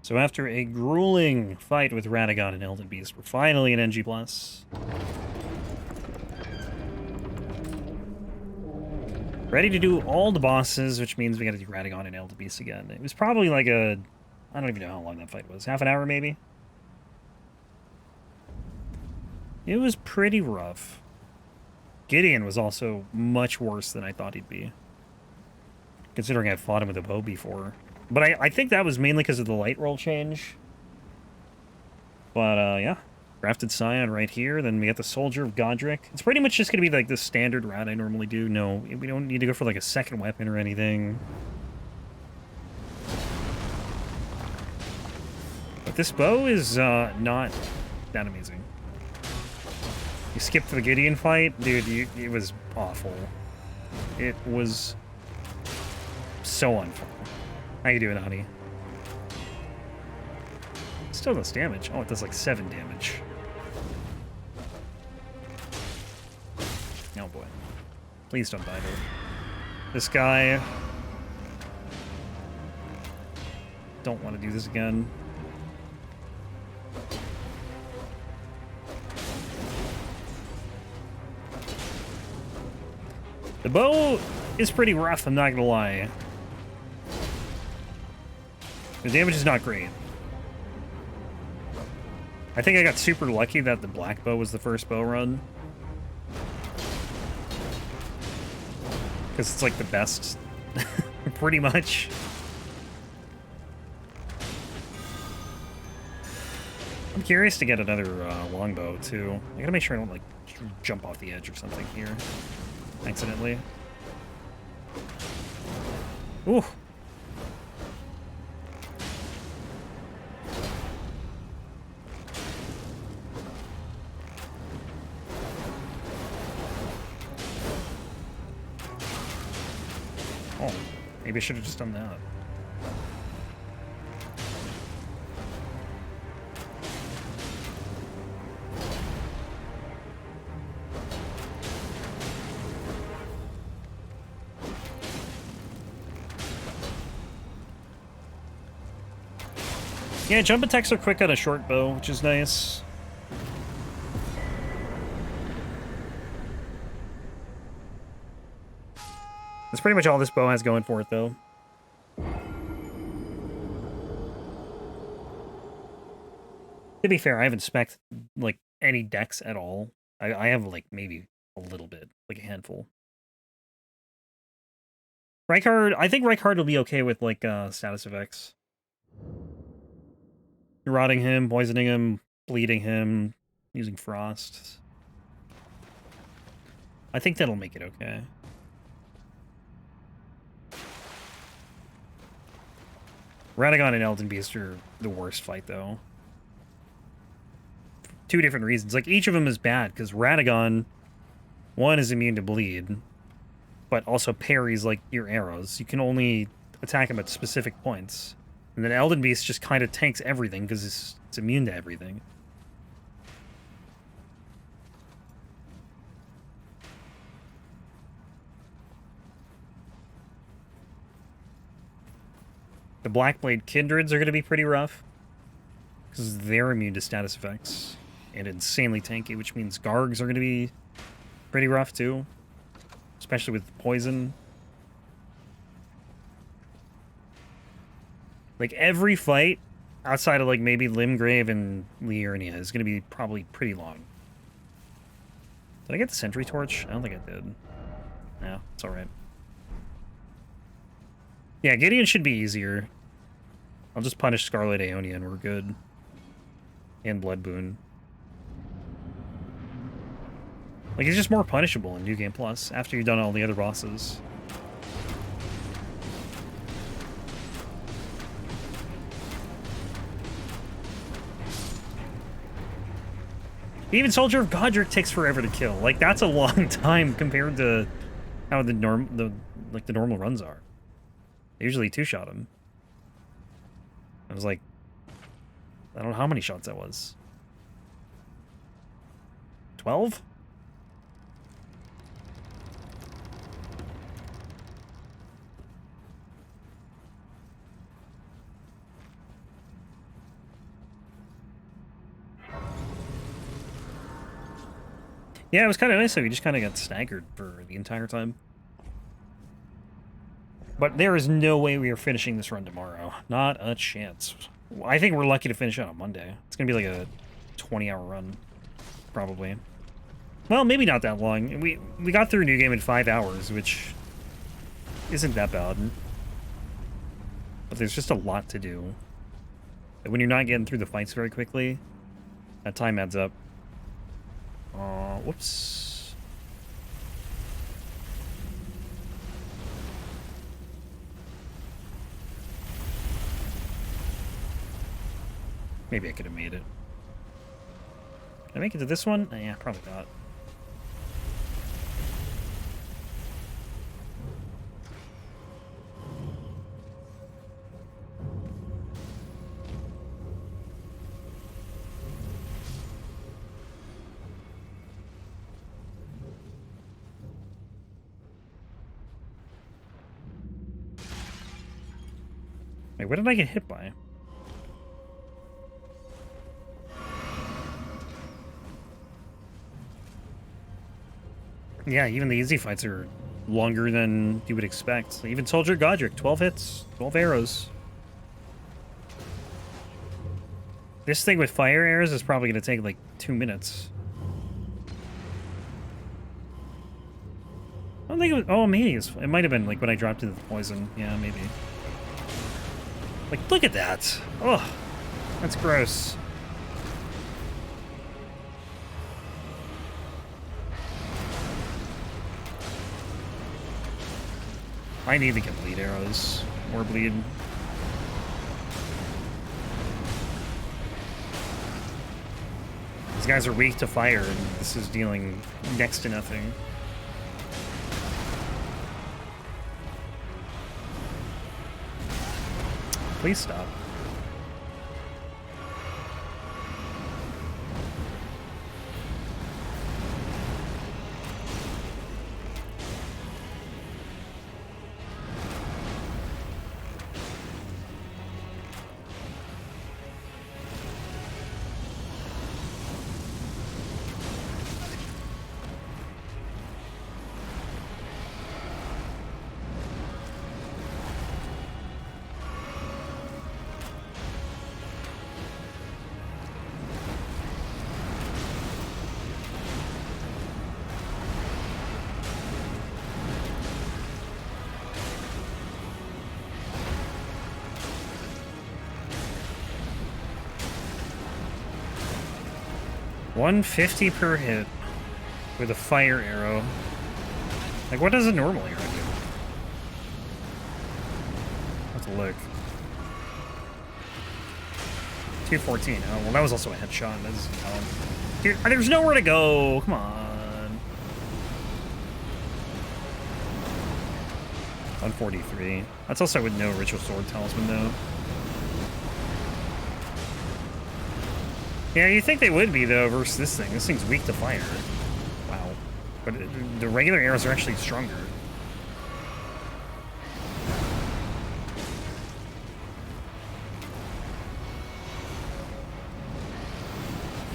So after a grueling fight with Radagon and Elden Beast, we're finally in NG+. Ready to do all the bosses, which means we gotta do Radagon and Elden Beast again. It was probably like a... I don't even know how long that fight was. Half an hour, maybe? It was pretty rough. Gideon was also much worse than I thought he'd be, considering I've fought him with a bow before. But I think that was mainly because of the light roll change. But, yeah. Grafted Scion right here. Then we got the Soldier of Godrick. It's pretty much just going to be like the standard route I normally do. No, we don't need to go for like a second weapon or anything. But this bow is not that amazing. You skipped the Gideon fight? Dude, it was awful. It was so unfair. How you doing, honey? Still does damage. Oh, it does like 7 damage. Oh boy. Please don't die, though. This guy... Don't want to do this again. The bow is pretty rough, I'm not gonna lie. The damage is not great. I think I got super lucky that the black bow was the first bow run. Because it's like the best, pretty much. I'm curious to get another longbow too. I gotta make sure I don't like jump off the edge or something here accidentally. Ooh. Oh, maybe I should have just done that. Yeah, jump attacks are quick on a short bow, which is nice. That's pretty much all this bow has going for it, though. To be fair, I haven't spec'd, like, any decks at all. I have, like, maybe a little bit, like a handful. Rykard, I think Rykard will be okay with, like, status effects. Rotting him, poisoning him, bleeding him, using frost. I think that'll make it okay. Radagon and Elden Beast are the worst fight, though. Two different reasons. Like, each of them is bad, because Radagon, one, is immune to bleed, but also parries, like, your arrows. You can only attack him at specific points. And then Elden Beast just kind of tanks everything, because it's immune to everything. The Blackblade Kindreds are going to be pretty rough, because they're immune to status effects, and insanely tanky, which means Gargs are going to be pretty rough, too. Especially with poison. Like, every fight, outside of, like, maybe Limgrave and Liurnia, is going to be probably pretty long. Did I get the Sentry Torch? I don't think I did. No, it's alright. Yeah, Gideon should be easier. I'll just punish Scarlet Aeonia and we're good. And Blood Boon. Like, it's just more punishable in New Game Plus after you've done all the other bosses. Even Soldier of Godrick takes forever to kill. Like, that's a long time compared to how the normal runs are. They usually two-shot him. I was like, I don't know how many shots that was. 12? Yeah, it was kind of nice, though. We just kind of got staggered for the entire time. But there is no way we are finishing this run tomorrow. Not a chance. I think we're lucky to finish it on Monday. It's going to be like a 20-hour run, probably. Well, maybe not that long. We got through a new game in 5 hours, which isn't that bad. But there's just a lot to do. And when you're not getting through the fights very quickly, that time adds up. Whoops. Maybe I could have made it. Can I make it to this one? Yeah, probably not. Wait, what did I get hit by? Yeah, even the easy fights are longer than you would expect. Even Soldier Godrick, 12 hits, 12 arrows. This thing with fire arrows is probably going to take like 2 minutes. I don't think it was... Oh, maybe it might have been like when I dropped into the poison. Yeah, maybe. Like, look at that. Oh, that's gross. I need to get bleed arrows. More bleed. These guys are weak to fire, and this is dealing next to nothing. Please stop. $150 per hit with a fire arrow. Like, what does a normal arrow do? Let's look. 214. Oh, well, that was also a headshot. That doesn't count. Dude, there's nowhere to go. Come on. 143. That's also with no Ritual Sword Talisman, though. Yeah, you'd think they would be, though, versus this thing. This thing's weak to fire. Wow. But the regular arrows are actually stronger.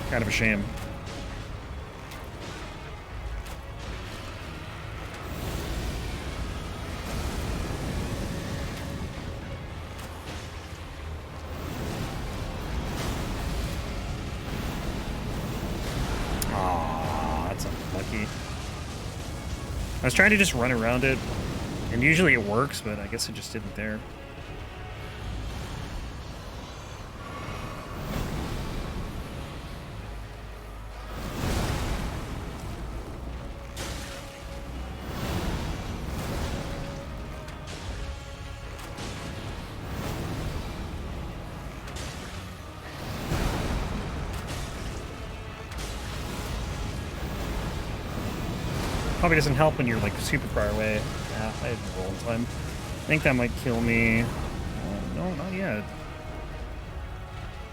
Kind of a shame. I was trying to just run around it, and usually it works, but I guess it just didn't there. Probably doesn't help when you're like super far away. Yeah, I didn't roll in time. I think that might kill me. Oh, no, not yet.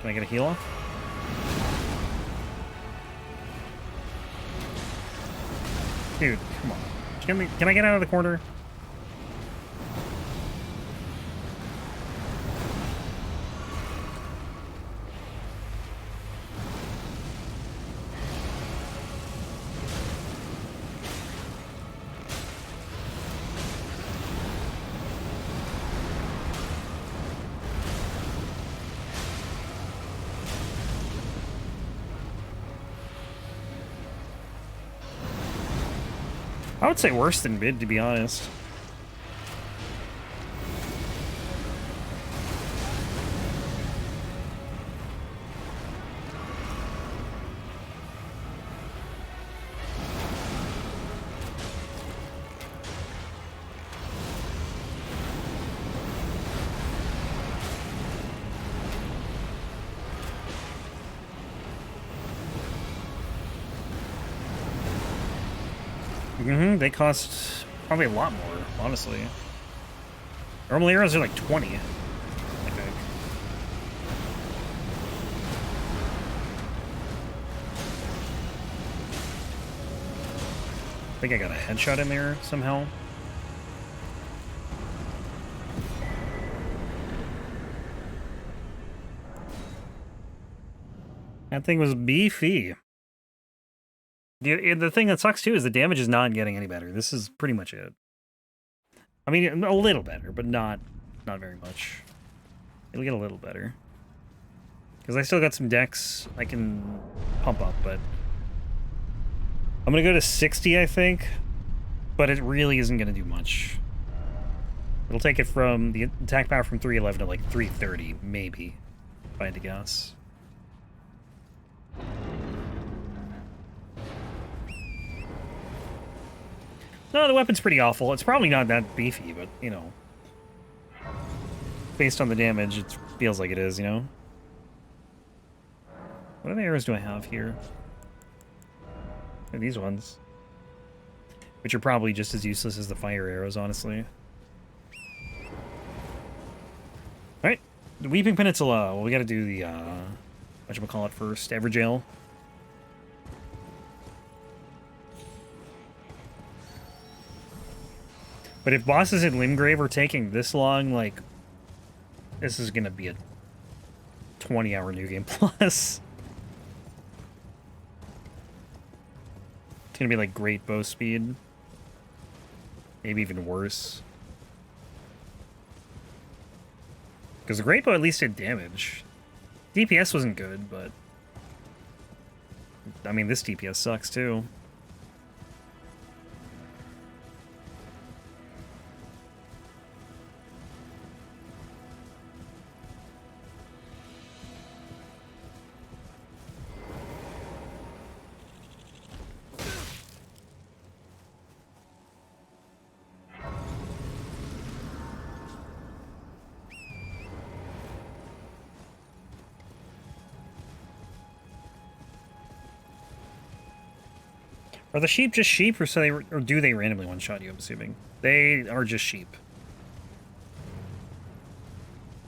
Can I get a heal off? Dude, come on. Can I get out of the corner? I would say worse than mid, to be honest. They cost probably a lot more, honestly. Normal arrows are like 20, I think. I think I got a headshot in there somehow. That thing was beefy. The thing that sucks too is the damage is not getting any better. This is pretty much it. I mean, a little better, but not very much. It'll get a little better. Because I still got some decks I can pump up, but... I'm going to go to 60, I think. But it really isn't going to do much. It'll take it from the attack power from 311 to like 330, maybe. If I had to guess. No, the weapon's pretty awful. It's probably not that beefy, but, you know. Based on the damage, it feels like it is, you know? What other arrows do I have here? Oh, these ones. Which are probably just as useless as the fire arrows, honestly. Alright. The Weeping Peninsula. Well, we gotta do the, whatchamacallit first. Evergaol. But if bosses in Limgrave are taking this long, like, this is gonna be a 20-hour new game plus. It's gonna be like great bow speed. Maybe even worse. Because the great bow at least did damage. DPS wasn't good, but... I mean, this DPS sucks too. Are the sheep just sheep, or do they randomly one-shot you, I'm assuming? They are just sheep.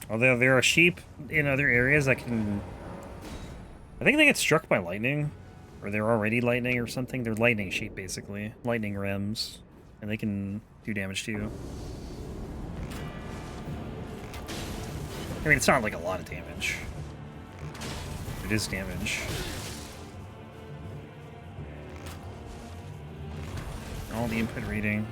Although there are sheep in other areas that can... I think they get struck by lightning. Or they're already lightning or something. They're lightning sheep, basically. Lightning rems. And they can do damage to you. I mean, it's not like a lot of damage. It is damage. All the input reading.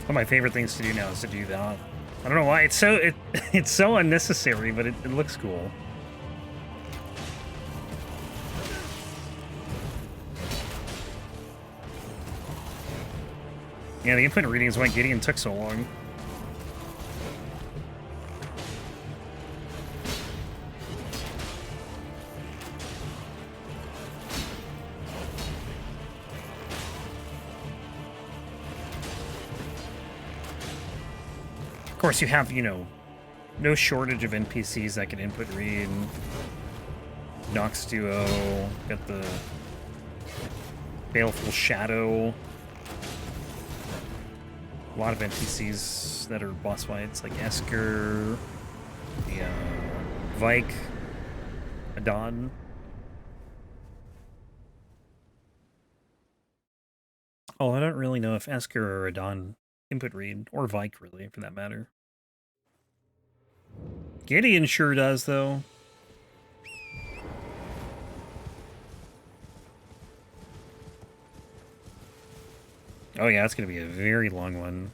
One of my favorite things to do now is to do that. I don't know why it's so unnecessary, but it looks cool. Yeah, the input reading is why Gideon took so long. Of course, you have, you know, no shortage of NPCs that can input read. Nox Duo, got the Baleful Shadow. A lot of NPCs that are boss fights, like Esker, the Vike, Adon. Oh, I don't really know if Esker or Adon input read, or Vike really, for that matter. Gideon sure does, though. Oh yeah, it's gonna be a very long one.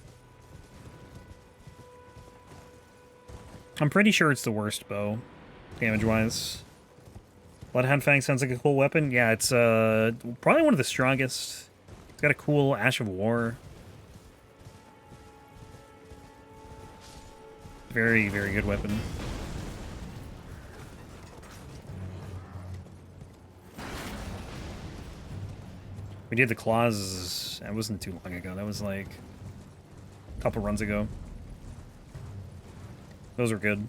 I'm pretty sure it's the worst bow, damage-wise. Bloodhound Fang sounds like a cool weapon. Yeah, it's probably one of the strongest. It's got a cool Ash of War. Very, very good weapon. We did the claws. That wasn't too long ago. That was like a couple runs ago. Those are good.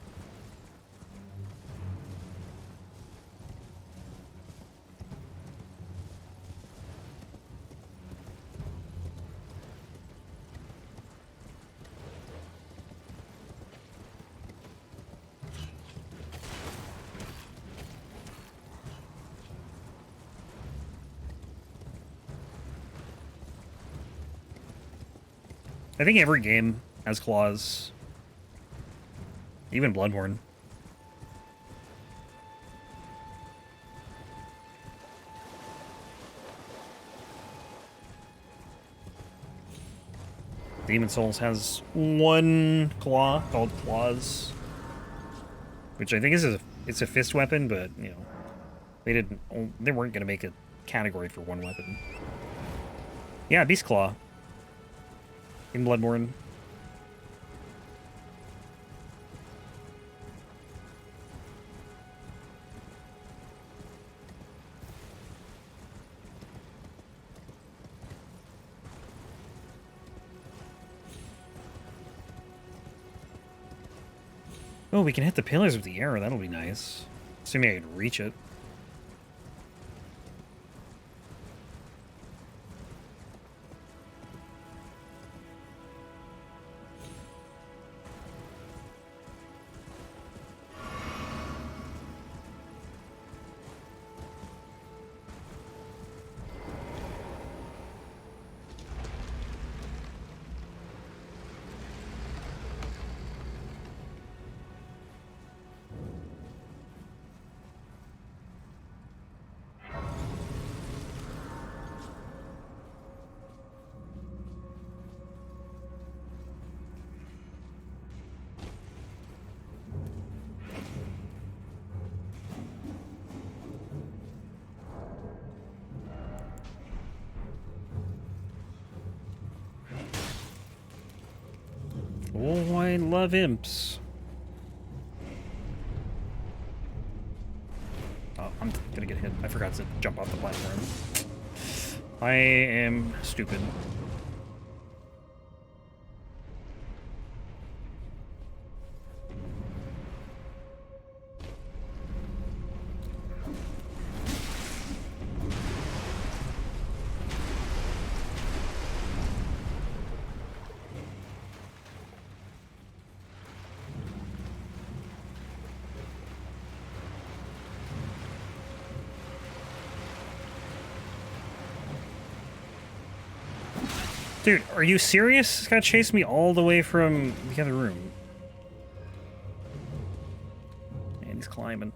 I think every game has claws. Even Bloodborne. Demon Souls has one claw called Claws, which I think is it's a fist weapon, but you know, they weren't gonna make a category for one weapon. Yeah, Beast Claw in Bloodborne. Oh, we can hit the pillars with the arrow. That'll be nice. Assuming I can reach it. Oh, I love imps. Oh, I'm gonna get hit. I forgot to jump off the platform. I am stupid. Dude, are you serious? It's gonna chase me all the way from the other room. And he's climbing.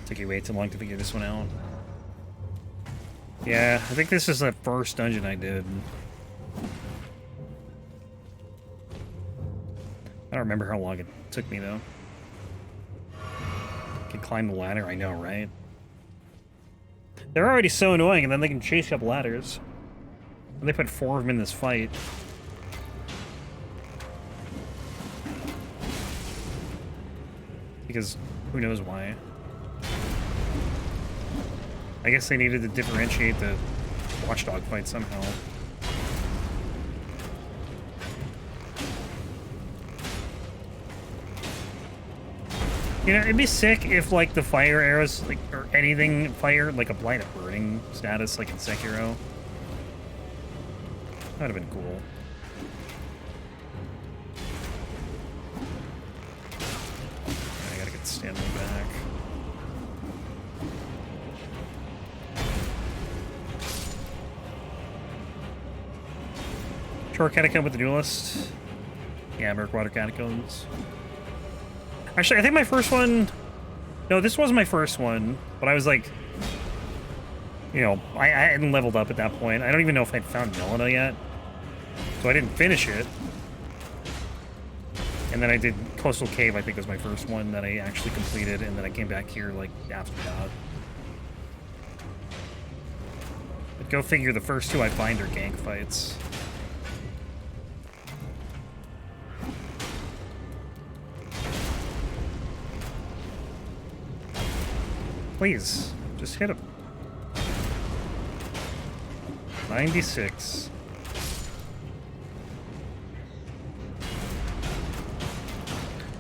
Took you way too long to figure this one out. Yeah, I think this is the first dungeon I did. I don't remember how long it took me, though. Can climb the ladder, I know, right? They're already so annoying, and then they can chase you up ladders. And they put 4 of them in this fight. Because who knows why. I guess they needed to differentiate the Watchdog fight somehow. You know, it'd be sick if, like, the fire arrows, like, or anything fire, like a blight of burning status, like in Sekiro. That would have been cool. I gotta get Stanley back. Short Catacomb with the Duelist. Yeah, Murkwater Catacombs. Actually, I think my first one... No, this was my first one, but I was like... You know, I hadn't leveled up at that point. I don't even know if I'd found Melina yet. So I didn't finish it. And then I did Coastal Cave, I think was my first one that I actually completed, and then I came back here, like, after that. But go figure, the first two I find are gank fights. Please, just hit him. 96.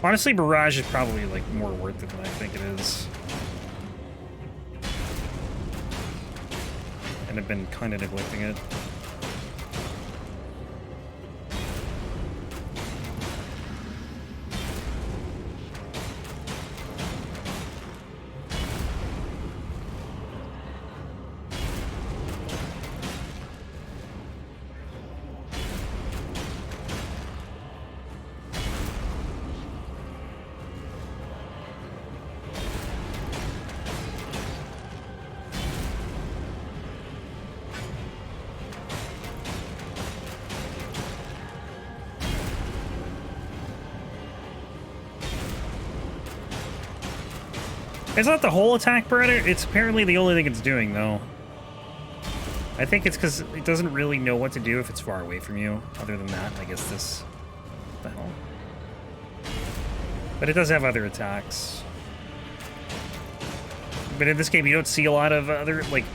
Honestly, Barrage is probably, like, more worth it than I think it is. And I've been kind of neglecting it. It's not the whole attack Predator, it's apparently the only thing it's doing, though. I think it's because it doesn't really know what to do if it's far away from you. Other than that, I guess this... What the hell? But it does have other attacks. But in this game, you don't see a lot of other, like...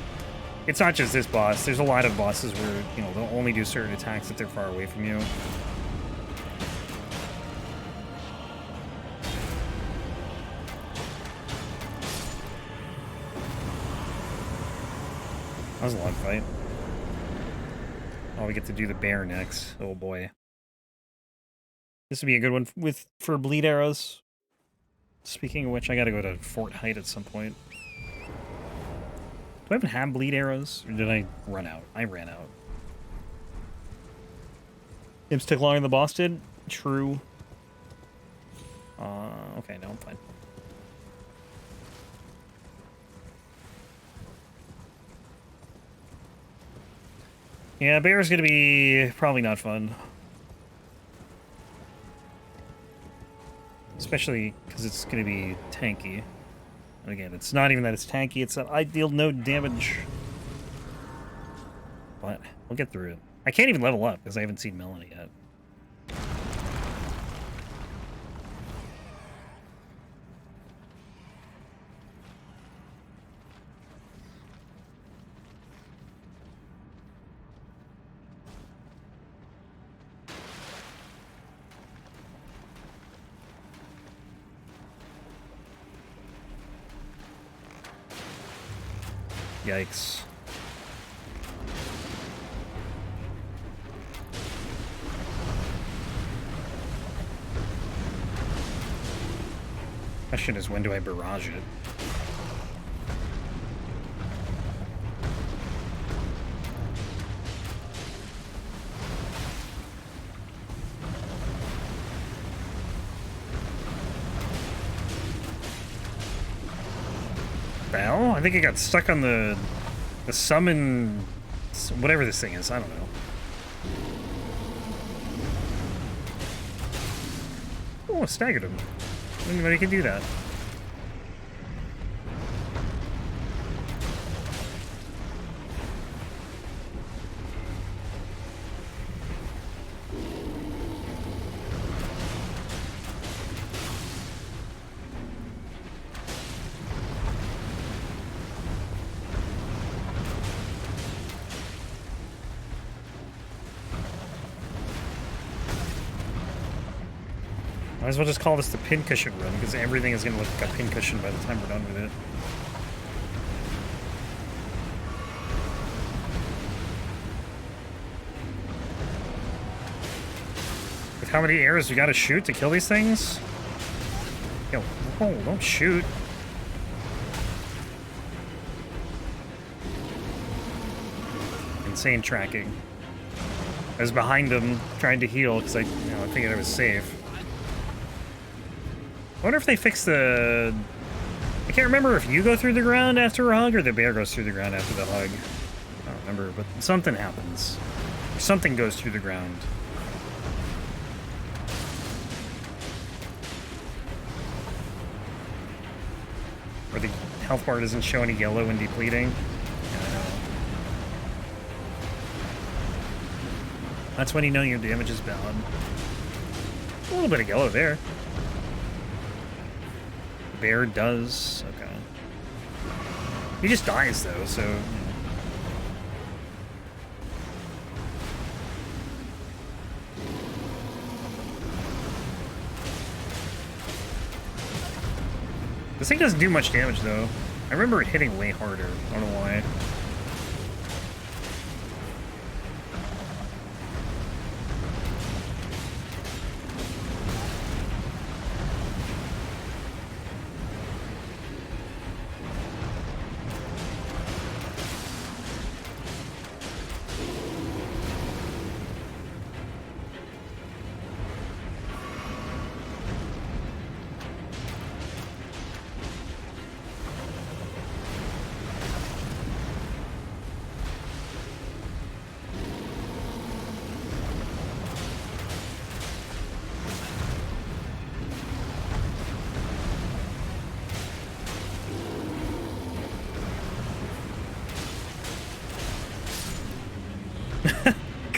It's not just this boss. There's a lot of bosses where, you know, they'll only do certain attacks if they're far away from you. That was a long fight. Oh, we get to do the bear next. Oh boy. This would be a good one for bleed arrows. Speaking of which, I gotta go to Fort Height at some point. Do I even have bleed arrows? Or did I run out? I ran out. Imps took longer than the boss did? True. Okay, no, I'm fine. Yeah, bear's gonna be probably not fun. Especially because it's gonna be tanky. And again, it's not even that it's tanky, it's that I deal no damage. But we'll get through it. I can't even level up because I haven't seen Melina yet. Yikes. Question is, when do I barrage it? Well, I think it got stuck on the summon, whatever this thing is. I don't know. Oh, staggered him. Anybody can do that. Might as well just call this the pincushion run, because everything is going to look like a pincushion by the time we're done with it. With how many arrows we gotta shoot to kill these things? Yo, whoa, don't shoot. Insane tracking. I was behind him trying to heal because I figured I was safe. I wonder if they fixed the... I can't remember if you go through the ground after a hug or the bear goes through the ground after the hug. I don't remember, but something happens. Something goes through the ground. Or the health bar doesn't show any yellow when depleting. Yeah, I know. That's when you know your damage is bad. A little bit of yellow there. Bear does. Okay. He just dies though, so. You know. This thing doesn't do much damage though. I remember it hitting way harder. I don't know why.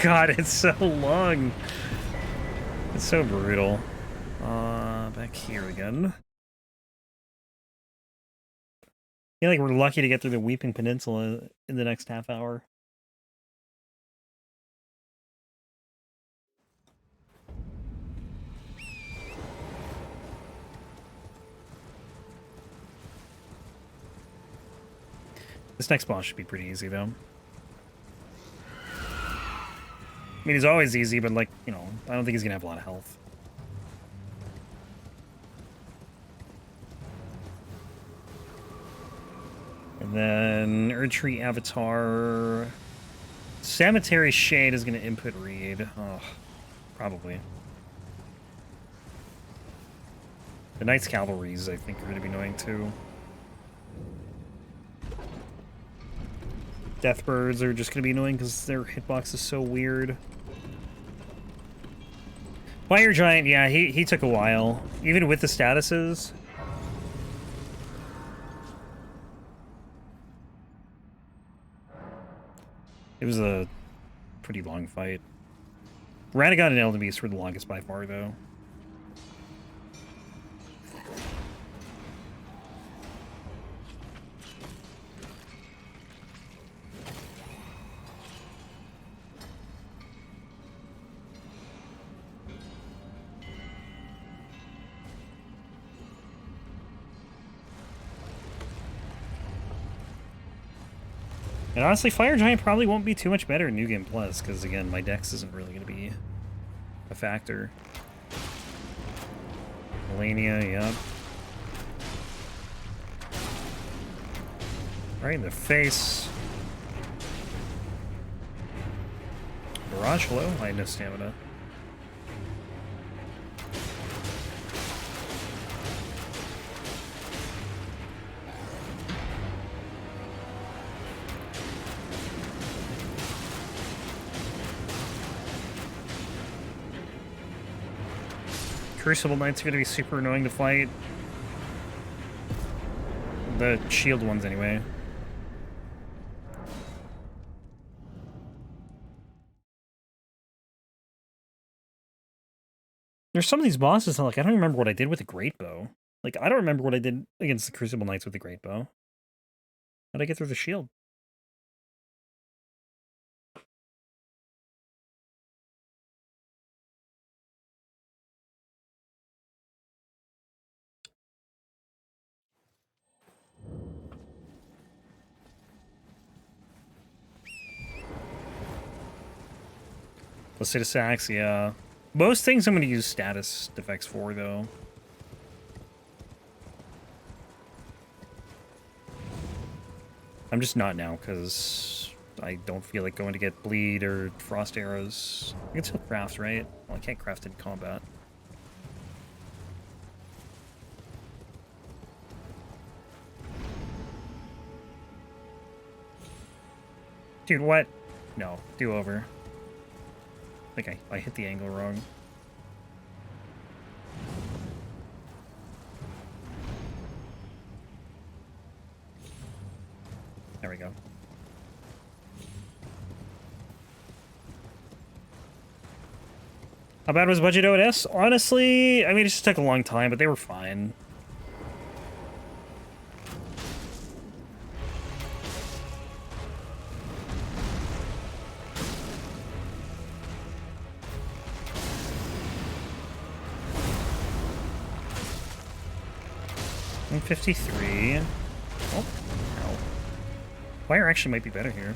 God, it's so long. It's so brutal. Back here again. I feel like we're lucky to get through the Weeping Peninsula in the next half hour. This next boss should be pretty easy, though. I mean, he's always easy, but, like, you know, I don't think he's gonna have a lot of health. And then Erdtree Avatar. Cemetery Shade is gonna input read. Oh, probably. The Knight's Cavalries, I think, are gonna be annoying too. Deathbirds are just gonna be annoying because their hitbox is so weird. Fire Giant, yeah, he took a while. Even with the statuses. It was a pretty long fight. Ranagon and Elden Beast were the longest by far, though. And honestly, Fire Giant probably won't be too much better in New Game Plus, because again, my dex isn't really going to be a factor. Melania, yep. Right in the face. Barrage, hello? I had no stamina. Crucible Knights are going to be super annoying to fight. The shield ones, anyway. There's some of these bosses that, like, I don't remember what I did with the Great Bow. Like, I don't remember what I did against the Crucible Knights with the Great Bow. How'd I get through the shield? Placidusax, yeah. Most things I'm going to use status effects for, though. I'm just not now, because I don't feel like going to get bleed or frost arrows. I can still craft, right? Well, I can't craft in combat. Dude, what? No, do over. I think I hit the angle wrong. There we go. How bad was budget ODS? Honestly, I mean, it just took a long time, but they were fine. $153. Oh, no. Fire actually might be better here.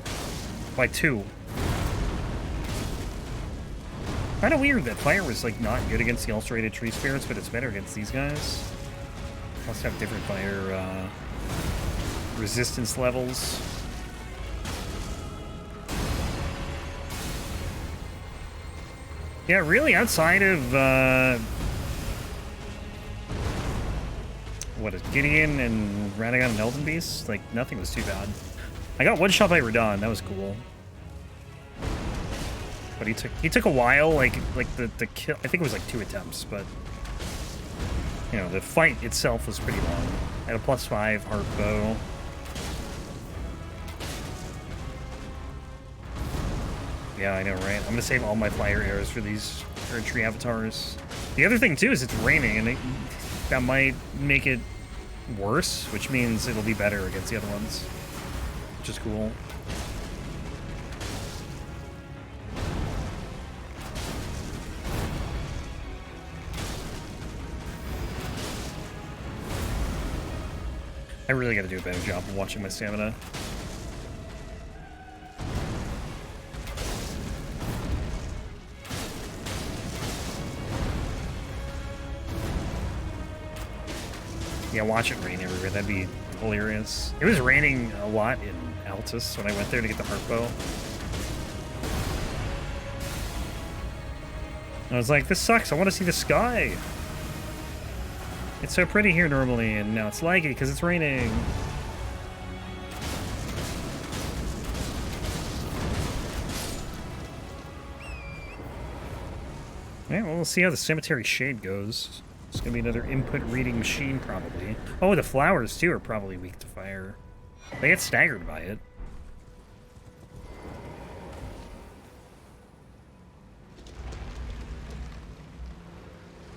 By 2. Kind of weird that fire was like not good against the ulcerated tree spirits, but it's better against these guys. Must have different fire resistance levels. Yeah, really, outside of what is Gideon and Radagon and Elden Beast, like nothing was too bad. I got one shot by Radon, that was cool. But he took a while, like the kill. I think it was like 2 attempts, but you know the fight itself was pretty long. I had a +5 Harp bow. Yeah, I know, right? I'm gonna save all my fire arrows for these Erdtree avatars. The other thing too is it's raining, and that might make it worse, which means it'll be better against the other ones, which is cool. I really gotta do a better job of watching my stamina. Yeah, watch it rain everywhere. That'd be hilarious. It was raining a lot in Altus when I went there to get the Harp bow. I was like, this sucks. I want to see the sky. It's so pretty here normally, and now it's laggy because it's raining. Yeah, well, we'll see how the Cemetery Shade goes. It's gonna be another input reading machine, probably. Oh, the flowers, too, are probably weak to fire. They get staggered by it.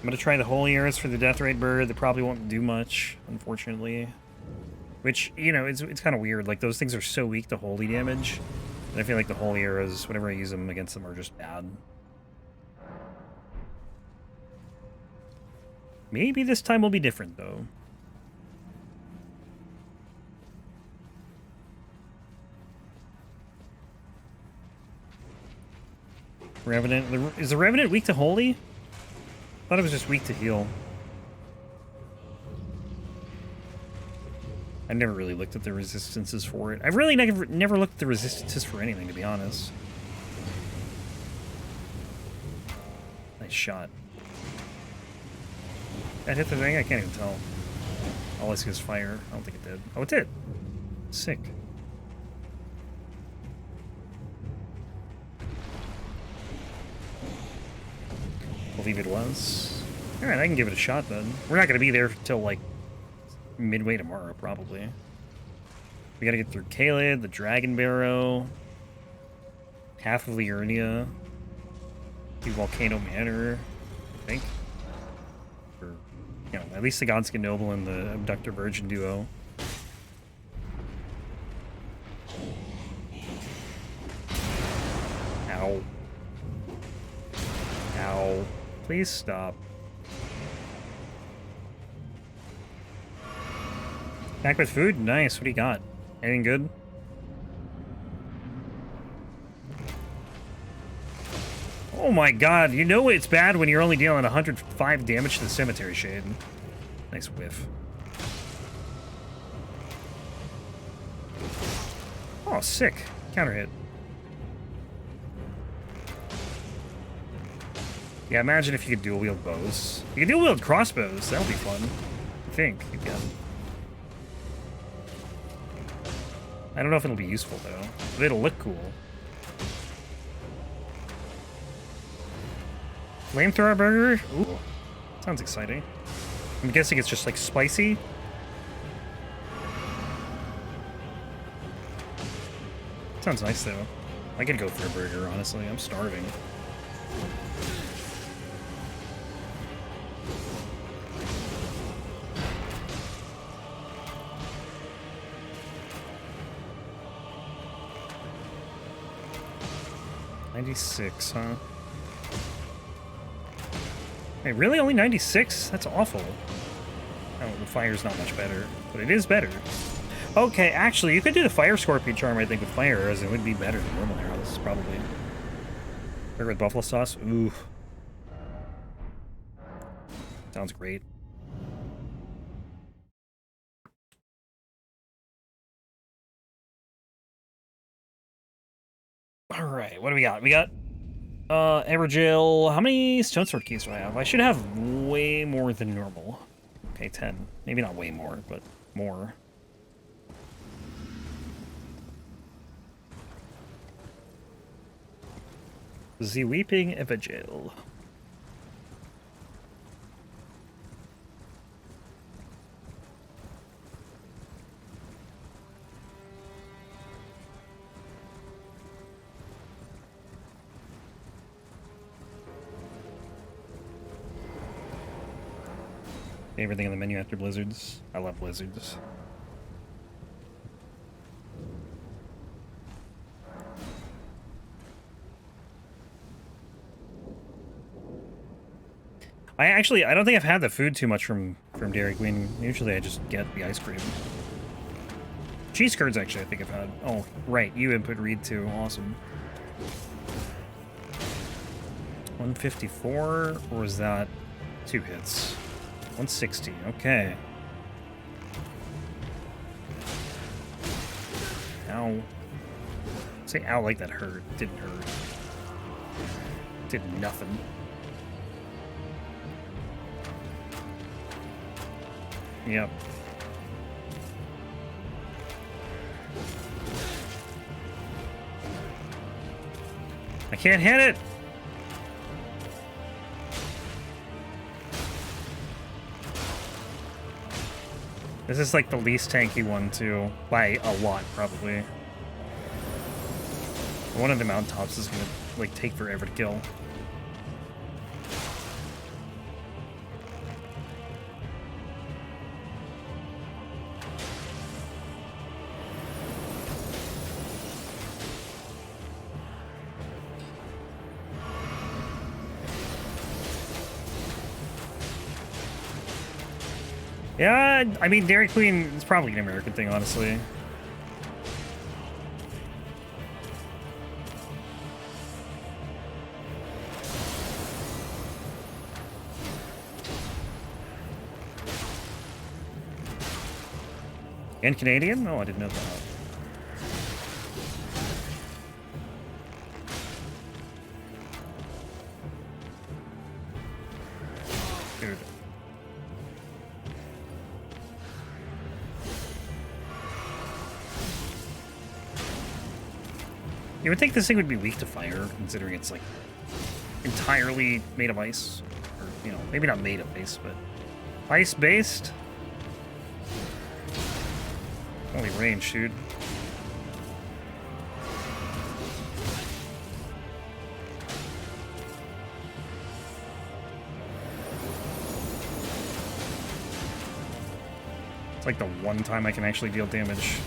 I'm gonna try the Holy Arrows for the Deathrite Bird. They probably won't do much, unfortunately. Which, you know, it's kind of weird. Like, those things are so weak to holy damage. And I feel like the Holy Arrows, whenever I use them against them, are just bad. Maybe this time will be different, though. Revenant. Is the Revenant weak to holy? I thought it was just weak to heal. I never really looked at the resistances for it. I've really never looked at the resistances for anything, to be honest. Nice shot. That hit the thing? I can't even tell. All I see is fire. I don't think it did. Oh, it did. Sick. I believe it was. Alright, I can give it a shot then. We're not going to be there till like midway tomorrow, probably. We got to get through Kaled, the Dragon Barrow, half of Liurnia, do Volcano Manor, I think. Or, you know, at least the Godskin Noble and the Abductor Virgin duo. Ow. Ow. Please stop. Back with food? Nice. What do you got? Anything good? Oh my god, you know it's bad when you're only dealing 105 damage to the Cemetery Shade. Nice whiff. Oh, sick. Counter hit. Yeah, imagine if you could dual wield bows. You could dual wield crossbows. That would be fun. I think, again. I don't know if it'll be useful, though. But it'll look cool. Flamethrower burger? Ooh. Sounds exciting. I'm guessing it's just, like, spicy. Sounds nice, though. I could go for a burger, honestly. I'm starving. $96, huh? Hey, really? Only 96? That's awful. Oh, the fire's not much better, but it is better. Okay, actually, you could do the Fire Scorpion charm, I think, with fire arrows. It would be better than normal arrows, probably. Burger with buffalo sauce? Ooh. Sounds great. Alright, what do we got? We got Evergaol. How many Stone Sword keys do I have? I should have way more than normal. Okay, 10. Maybe not way more, but more. The Weeping Evergaol. Everything in the menu after blizzards. I love blizzards. I don't think I've had the food too much from Dairy Queen. Usually I just get the ice cream. Cheese curds, actually, I think I've had. Oh, right. You input read too. Awesome. 154, or was that 2 hits? 160. Okay. Ow. Say ow like that hurt. Didn't hurt. Did nothing. Yep. I can't hit it! This is like the least tanky one too, by a lot probably. One of the mountaintops is gonna like take forever to kill. Yeah, I mean, Dairy Queen is probably an American thing, honestly. And Canadian? No, I didn't know that. Dude. You would think this thing would be weak to fire, considering it's, like, entirely made of ice. Or, you know, maybe not made of ice, but ice-based? Only range, dude. It's like the one time I can actually deal damage.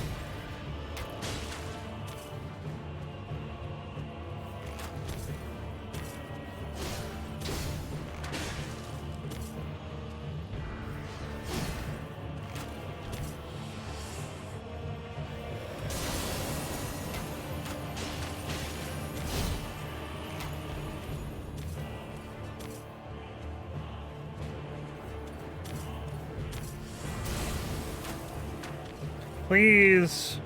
Please.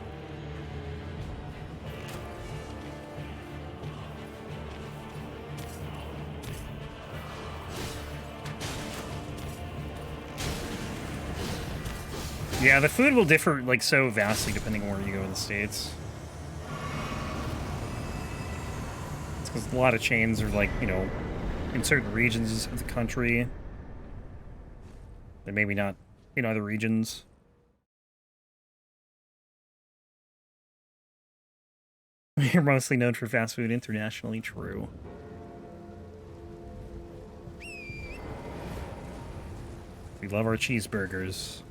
Yeah, the food will differ, like, so vastly depending on where you go in the States. It's because a lot of chains are, like, you know, in certain regions of the country. They're maybe not in other regions. You're mostly known for fast food internationally, true. We love our cheeseburgers.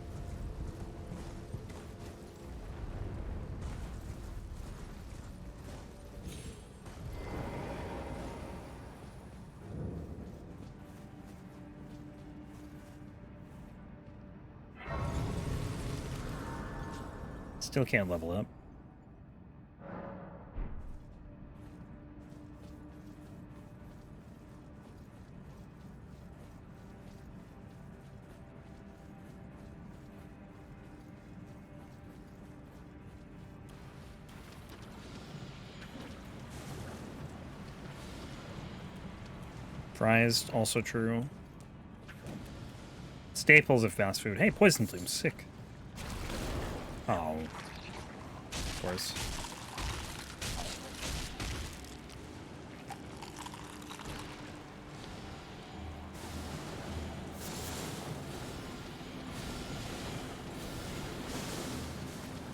Still can't level up. Fries, also true. Staples of fast food. Hey, poison plume, sick. Oh. Of course.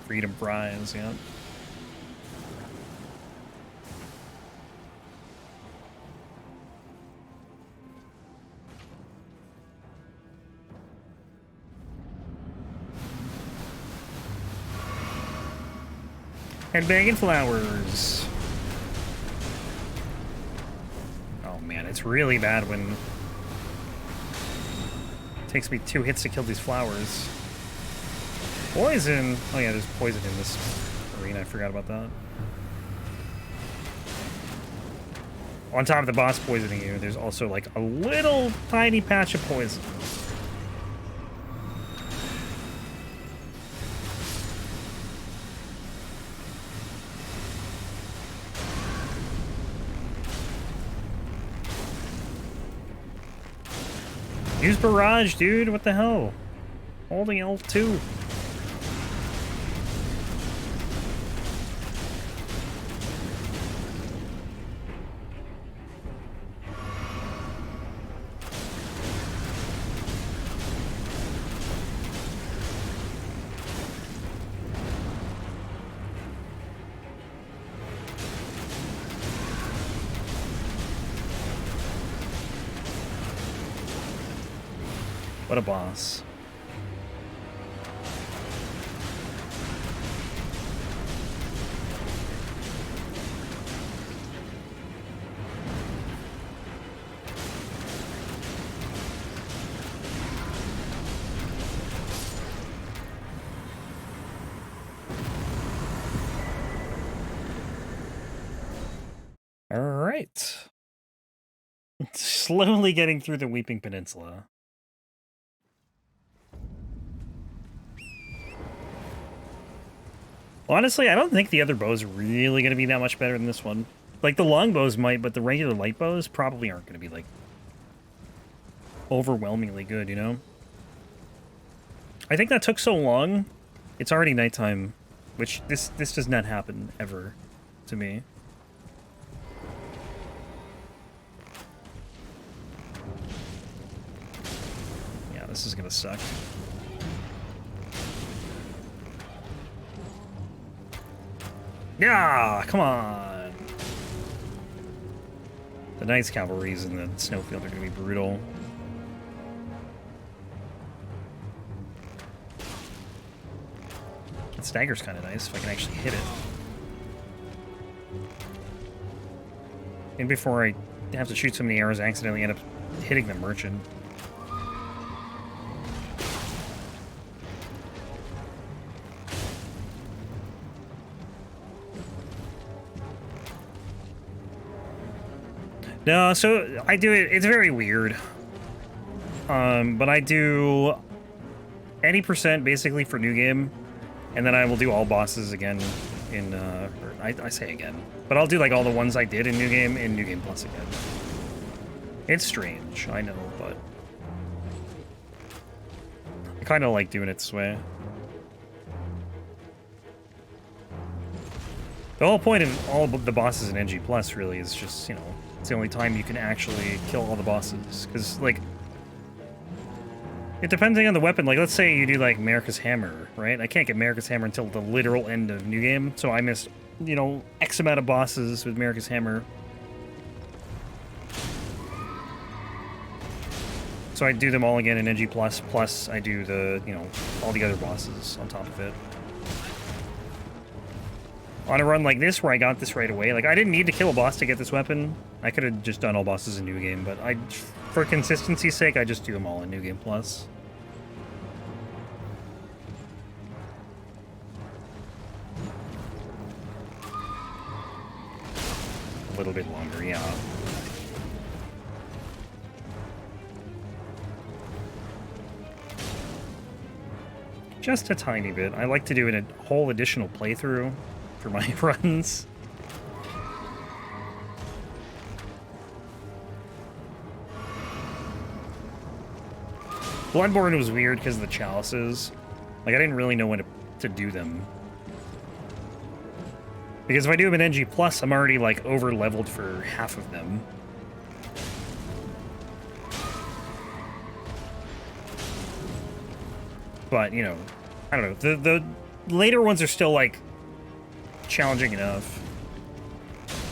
Freedom fries, yeah. And bagging flowers. Oh man, it's really bad when it takes me 2 hits to kill these flowers. Poison! Oh yeah, there's poison in this arena, I forgot about that. On top of the boss poisoning you, there's also like a little tiny patch of poison. Use barrage, dude. What the hell? Holding L2. What a boss. All right. Slowly getting through the Weeping Peninsula. Honestly, I don't think the other bows are really going to be that much better than this one. Like, the longbows might, but the regular light bows probably aren't going to be, like, overwhelmingly good, you know? I think that took so long. It's already nighttime, which this does not happen ever to me. Yeah, this is going to suck. Yeah, come on. The Knight's Cavalries in the snowfield are going to be brutal. That stagger's kind of nice if I can actually hit it. And before I have to shoot so many arrows, I accidentally end up hitting the merchant. No, so I do it, it's very weird. But I do any percent basically for new game, And then I will do all bosses again in, I say again. But I'll do like all the ones I did in New Game in New Game Plus again. It's strange, I know, but I kind of like doing it this way. The whole point of all the bosses in NG Plus really is just, you know, it's the only time you can actually kill all the bosses. Because, like, it depending on the weapon. Like, let's say you do, like, America's Hammer, right? I can't get America's Hammer until the literal end of New Game, so I missed, you know, X amount of bosses with America's Hammer. So I do them all again in NG Plus, plus I do the, you know, all the other bosses on top of it. On a run like this, where I got this right away, like, I didn't need to kill a boss to get this weapon. I could have just done all bosses in New Game, but for consistency's sake, I just do them all in New Game Plus. A little bit longer, yeah. Just a tiny bit. I like to do a whole additional playthrough for my runs. Bloodborne was weird because of the chalices. Like, I didn't really know when to do them. Because if I do them in NG Plus, I'm already, like, over-leveled for half of them. But, you know, I don't know. The later ones are still, like, challenging enough.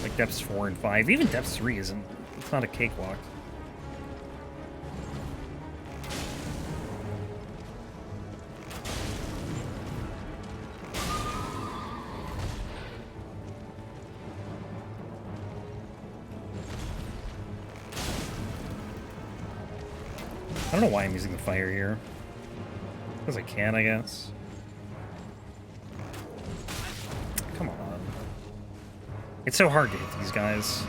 Like depths 4 and 5. Even depths 3 isn't. It's not a cakewalk. I don't know why I'm using the fire here. Because I can, I guess. Come on. It's so hard to hit these guys.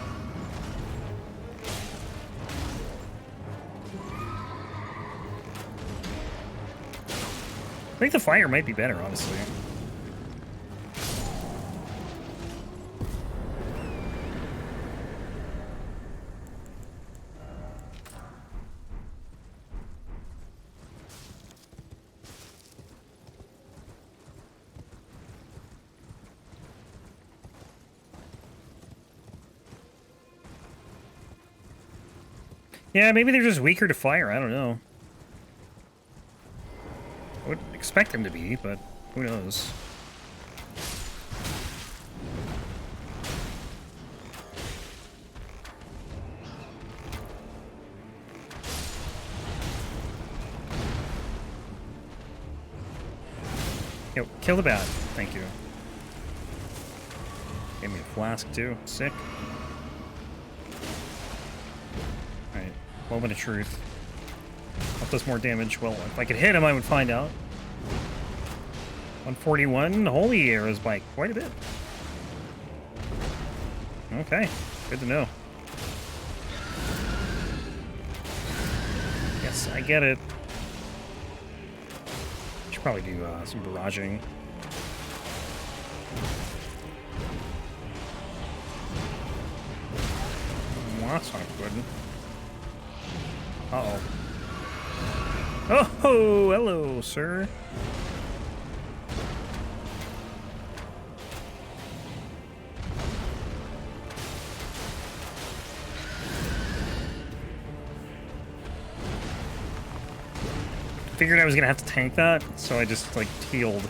I think the fire might be better, honestly. Yeah, maybe they're just weaker to fire. I don't know. I would expect them to be, but who knows? Yo, kill the bat. Thank you. Gave me a flask, too. Sick. Moment of truth. What does more damage? Well, if I could hit him, I would find out. 141. Holy arrows by quite a bit. Okay. Good to know. Yes, I get it. Should probably do some barraging. Well, that's not good. Uh-oh. Oh, hello, sir. Figured I was gonna have to tank that, so I just, like, healed.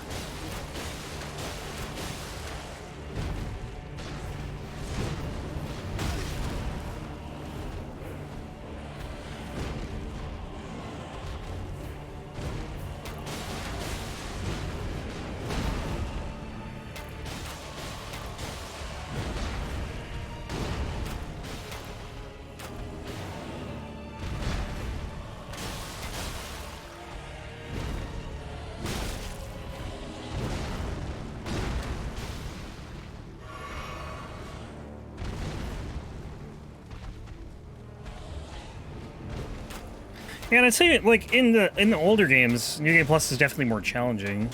Yeah, and I'd say, like, in the older games, New Game Plus is definitely more challenging.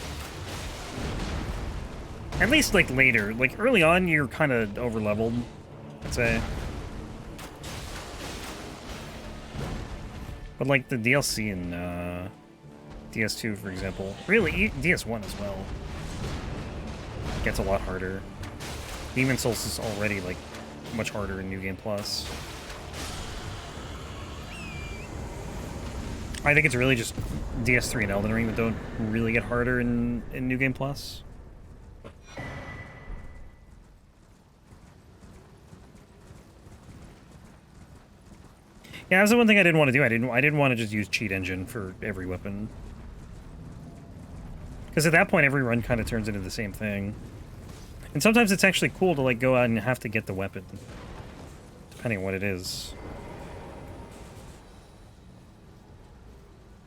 At least, like, later. Like, early on, you're kind of over-leveled, I'd say. But, like, the DLC in DS2, for example. Really, DS1 as well. Gets a lot harder. Demon Souls is already, like, much harder in New Game Plus. I think it's really just DS3 and Elden Ring that don't really get harder in New Game Plus. Yeah, that was the one thing I didn't want to do. I didn't want to just use cheat engine for every weapon. Because at that point, every run kind of turns into the same thing. And sometimes it's actually cool to, like, go out and have to get the weapon. Depending on what it is.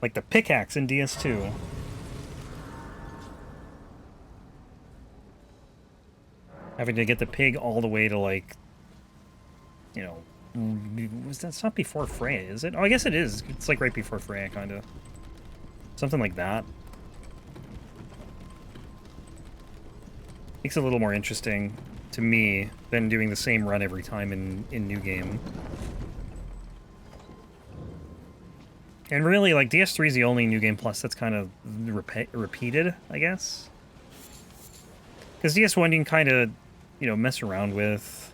Like the pickaxe in DS2. Having to get the pig all the way to, like, you know, that's not before Freya, is it? Oh, I guess it is. It's like right before Freya, kind of. Something like that. Makes it a little more interesting to me than doing the same run every time in New Game. And really, like, DS3 is the only New Game Plus that's kind of repeated, I guess. Because DS1 you can kind of, you know, mess around with.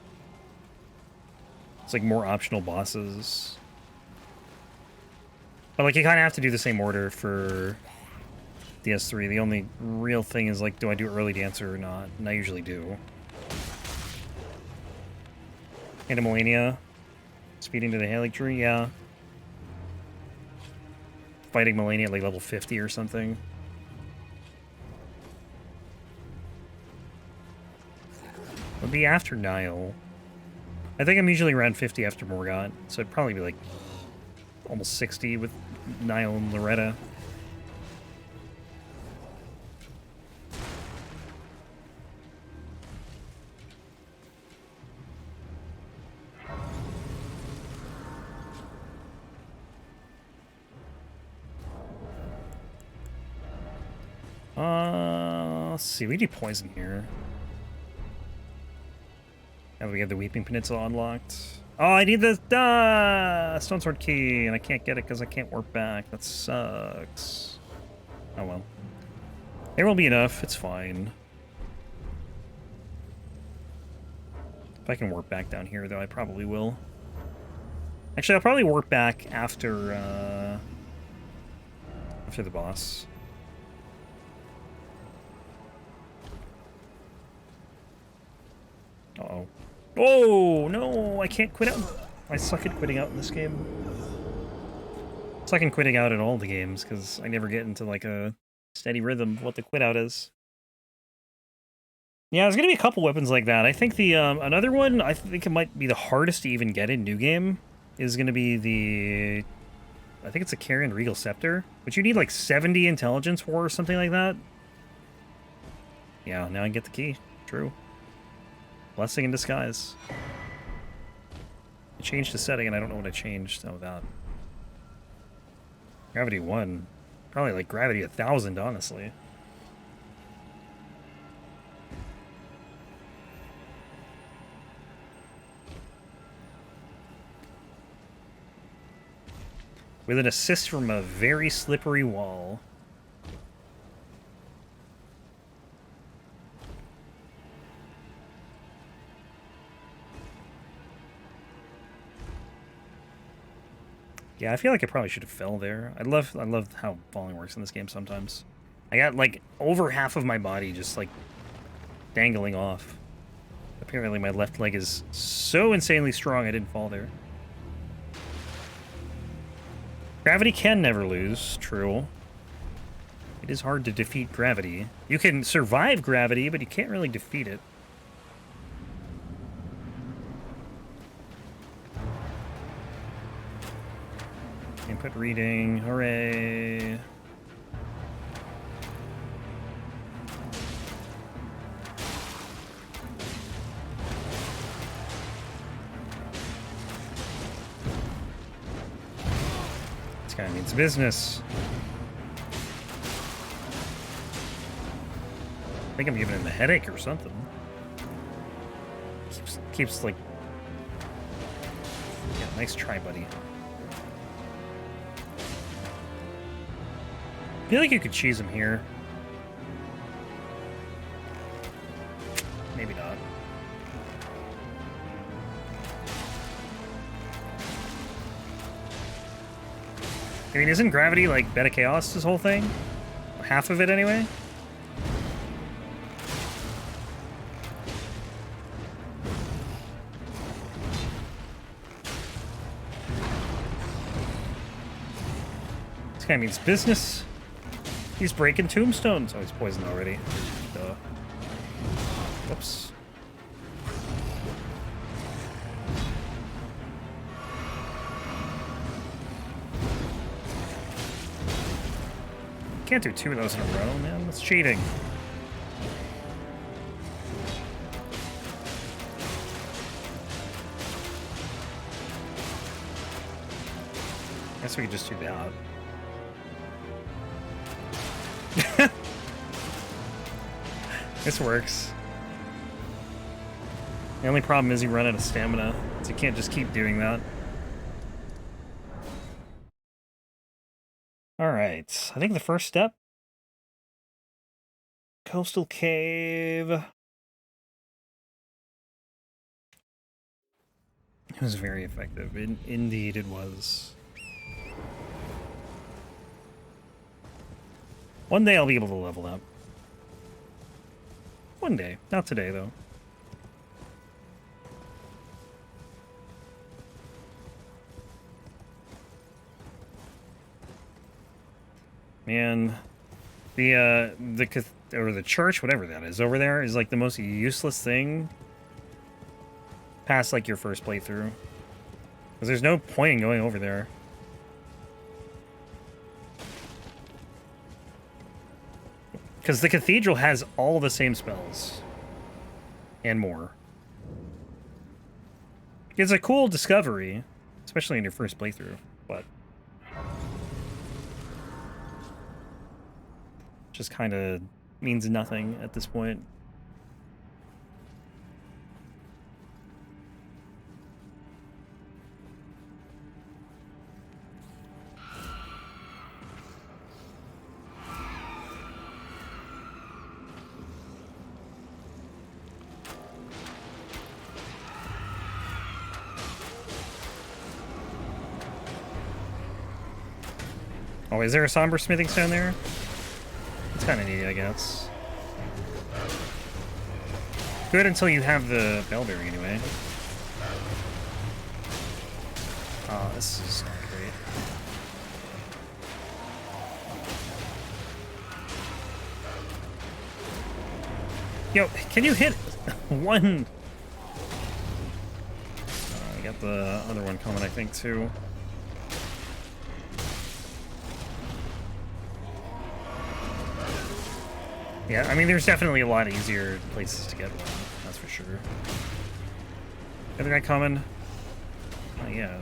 It's like more optional bosses. But, like, you kind of have to do the same order for DS3. The only real thing is, like, do I do early dancer or not? And I usually do. Animalania. Speeding to the Erdtree, yeah. Fighting Malenia at, like, level 50 or something. Would be after Nile. I think I'm usually around 50 after Morgott, so it'd probably be, like, almost 60 with Nile and Loretta. Let's see, we do poison here. Now we have the Weeping Peninsula unlocked. Oh, I need the Stonesword key, and I can't get it because I can't warp back. That sucks. Oh well. There will be enough, it's fine. If I can warp back down here, though, I probably will. Actually, I'll probably warp back after the boss. Uh-oh. Oh, no, I can't quit out. I suck at quitting out in this game. I suck at quitting out in all the games, because I never get into, like, a steady rhythm of what the quit out is. Yeah, there's going to be a couple weapons like that. I think the, another one, I think it might be the hardest to even get in New Game, is going to be the, I think it's a Carrion Regal Scepter, which you need, like, 70 intelligence for or something like that. Yeah, now I get the key. True. Blessing in disguise. I changed the setting and I don't know what I changed. Oh, that. Gravity 1. Probably like Gravity 1000, honestly. With an assist from a very slippery wall. Yeah, I feel like I probably should have fell there. I love how falling works in this game sometimes. I got, like, over half of my body just, like, dangling off. Apparently my left leg is so insanely strong I didn't fall there. Gravity can never lose, true. It is hard to defeat gravity. You can survive gravity, but you can't really defeat it. Input reading, hooray. This guy means business. think I'm giving him a headache or something. Keeps like... Yeah, nice try, buddy. I feel like you could cheese him here. Maybe not. I mean, isn't gravity like Beta Chaos this whole thing? Half of it anyway? This guy means business. He's breaking tombstones. Oh, he's poisoned already. Duh. Whoops. Can't do 2 of those in a row, man. That's cheating. Guess we could just do that. This works. The only problem is you run out of stamina, so you can't just keep doing that. Alright, I think the first step... Coastal Cave... It was very effective. Indeed it was. One day I'll be able to level up. One day. Not today, though. Man, the church, whatever that is, over there is like the most useless thing past like your first playthrough. Because there's no point in going over there. Because the cathedral has all the same spells. And more. It's a cool discovery, especially in your first playthrough, but... just kind of means nothing at this point. Oh, is there a somber smithing stone there? It's kind of neat, I guess. Good until you have the bellberry, anyway. Oh, this is not great. Yo, can you hit one? I got the other one coming, I think, too. Yeah, I mean, there's definitely a lot easier places to get one, that's for sure. Other guy coming? Oh, yeah.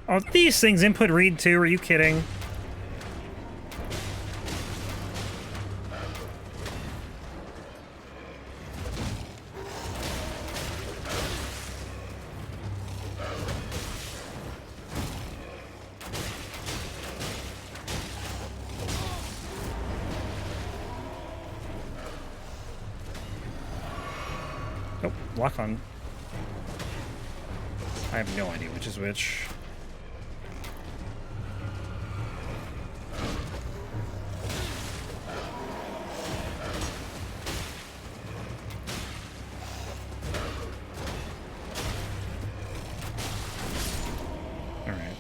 Oh, these things input read too, are you kidding? Lock on. I have no idea which is which. All right.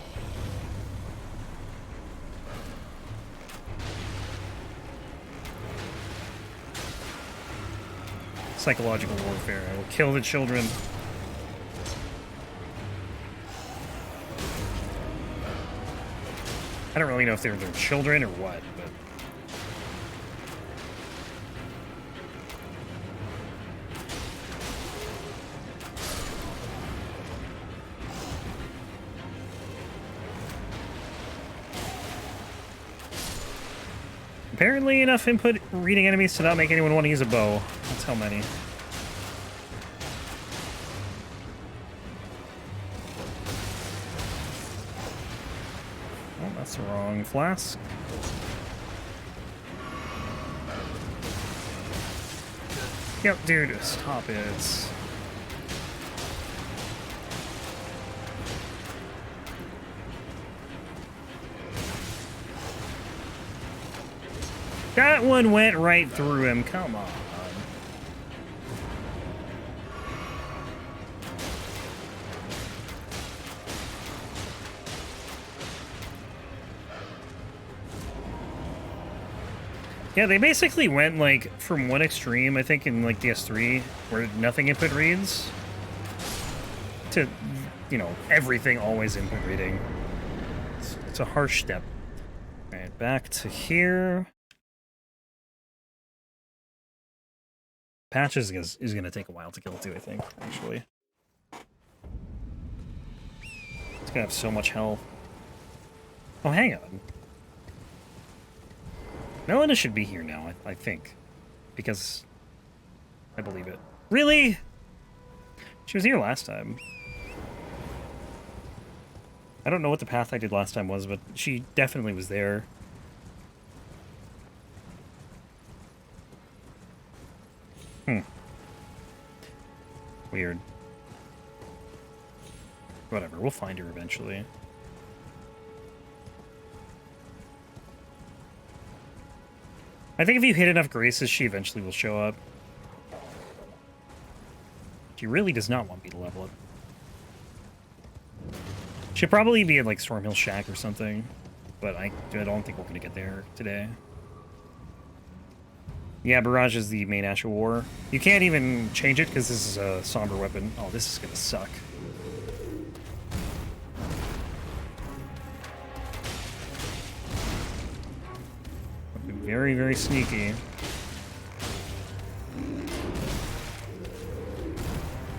Psychological warfare. I will kill the children. I don't really know if they're their children or what, but... Apparently enough input reading enemies to not make anyone want to use a bow. That's how many. Oh, that's the wrong flask. Yep, dude, stop it. That one went right through him, come on. Yeah, they basically went, like, from one extreme, I think, in, like, DS3, where nothing input reads, to, you know, everything always input reading. It's a harsh step. Alright, back to here. Patches is going to take a while to kill, too, I think, actually. It's going to have so much health. Oh, hang on. Melina should be here now, I think. Because I believe it. Really? She was here last time. I don't know what the path I did last time was, but she definitely was there. Weird. Whatever, we'll find her eventually. I think if you hit enough graces, she eventually will show up. She really does not want me to level up. She'll probably be at, like, Stormhill Shack or something, but I don't think we're going to get there today. Yeah, Barrage is the main Ash of War. You can't even change it because this is a somber weapon. Oh, this is going to suck. Very, very sneaky.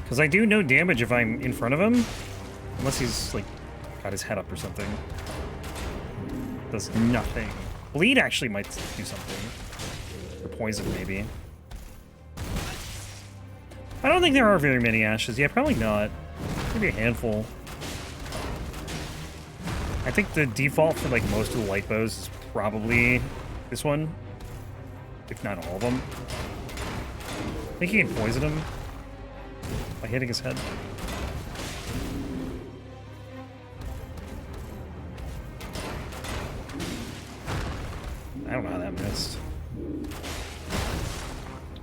Because I do no damage if I'm in front of him. Unless he's, like, got his head up or something. Does nothing. Bleed actually might do something. Or poison, maybe. I don't think there are very many ashes. Yeah, probably not. Maybe a handful. I think the default for, like, most of the light bows is probably this one. If not all of them. I think you can poison him by hitting his head. I don't know how that missed.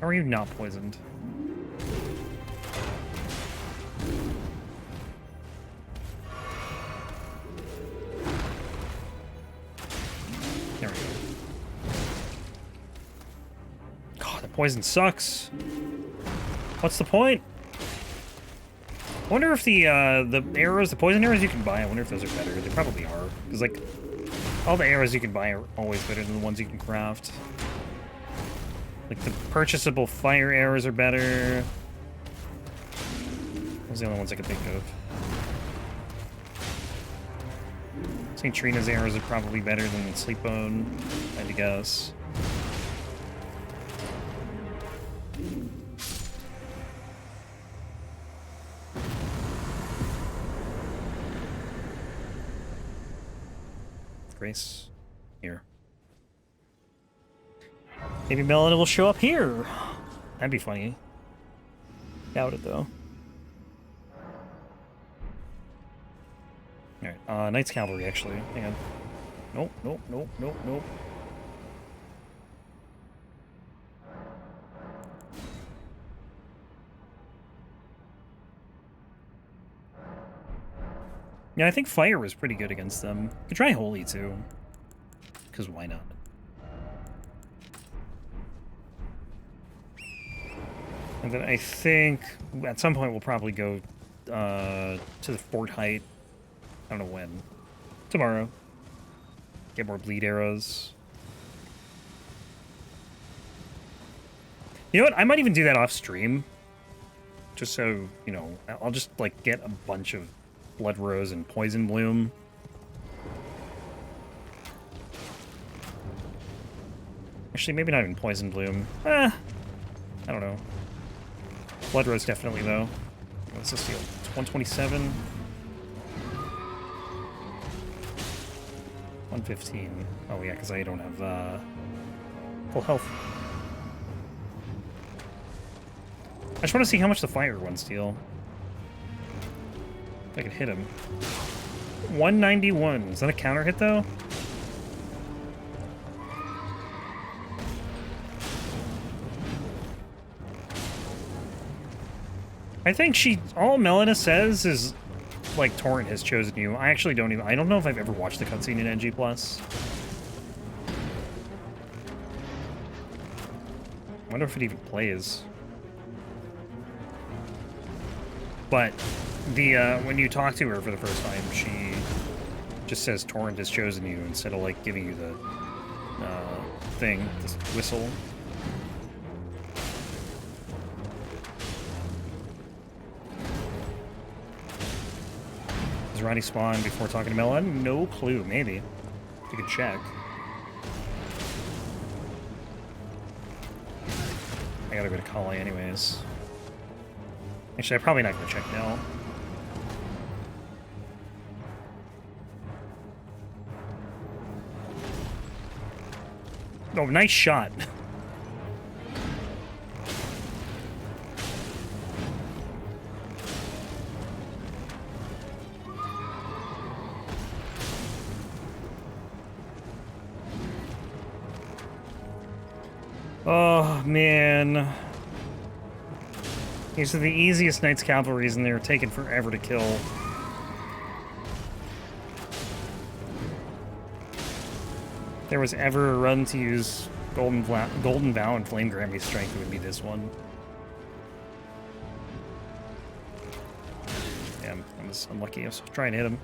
How are you not poisoned? There we go. God, the poison sucks. What's the point? I wonder if the arrows, the poison arrows you can buy, I wonder if those are better. They probably are. Because, like, all the arrows you can buy are always better than the ones you can craft. Like, the purchasable fire arrows are better. Those are the only ones I can think of. St. Trina's arrows are probably better than Sleepbone, I had to guess. Grace. Here. Maybe Melina will show up here. That'd be funny. Doubt it, though. Alright, Knight's Cavalry, actually. Hang on. Nope, nope, nope, nope, nope. Yeah, I think Fire was pretty good against them. Could try Holy, too. Because why not? And then I think at some point we'll probably go to the Fort Height. I don't know when. Tomorrow. Get more bleed arrows. You know what? I might even do that off stream. Just so, you know, I'll just, like, get a bunch of Blood Rose and Poison Bloom. Actually, maybe not even Poison Bloom. I don't know. Blood Rose definitely, though. What's this deal? 127? 115. Oh, yeah, because I don't have full health. I just want to see how much the fire ones deal. If I can hit him. 191. Is that a counter hit, though? I think all Melina says is, like, Torrent has chosen you. I actually don't even, I don't know if I've ever watched the cutscene in NG+. I wonder if it even plays. But the, when you talk to her for the first time, she just says Torrent has chosen you instead of, like, giving you the, thing, this whistle. Does Ronnie spawn before talking to Mela? No clue, maybe. You could check. I gotta go to Kali anyways. Actually, I'm probably not gonna check now. Oh, nice shot. Oh, man. These are the easiest Knights Cavalries, and they're taking forever to kill. If there was ever a run to use Golden Vow and Flame Grammy's strength, it would be this one. Yeah, I was unlucky. I was trying to hit him.